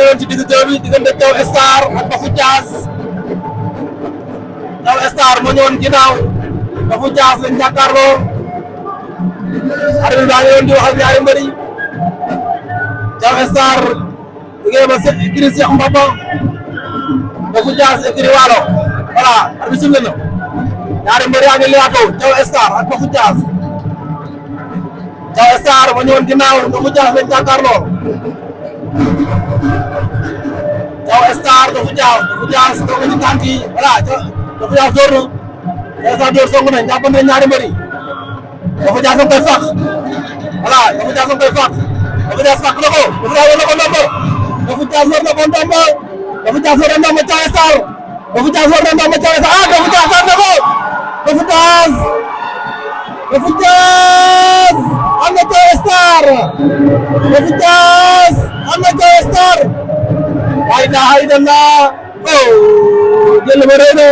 woon ci digg jëw bi diggante Thiaw Star ak Bafou Diaz Thiaw Star moo ñëwoon ginnaaw Bafou Diaz lañ jàkkaarloo arbitre baa ngi woon di wax ak ñaari mbër yi Thiaw Star liggéey ba écurie Cheikh Mbaba Bafou Diaz écurie Waalo voilà arbitre sifflé na ñaari mbër yaa ngi liwaatoo Thiaw Star ak Bafou Diaz Thiaw Star moo ñëwoon ginnaaw Bafou Diaz lañ jàkkaarloo Thiaw Star Bafou Diaz doog ci tànk yi voilà Bafou Diaz door na Thiaw Star door song na jàppante ñaari mbër yi Bafou Diaz koy fàq voilà Bafou Diaz koy fàq Bafou Diaz fàq na ko Bafou Diaz war na ko ndombo Bafou Diaz war na ko ndombo Bafou Diaz war na ndombo Thiaw Star Bafou Diaz war na ndombo Thiaw Star ah Bafou Diaz war na ko Bafou Diaz am na Thiaw Star Bafou Diaz am na Thiaw Star la ilaha illallah oh jël ba rëy na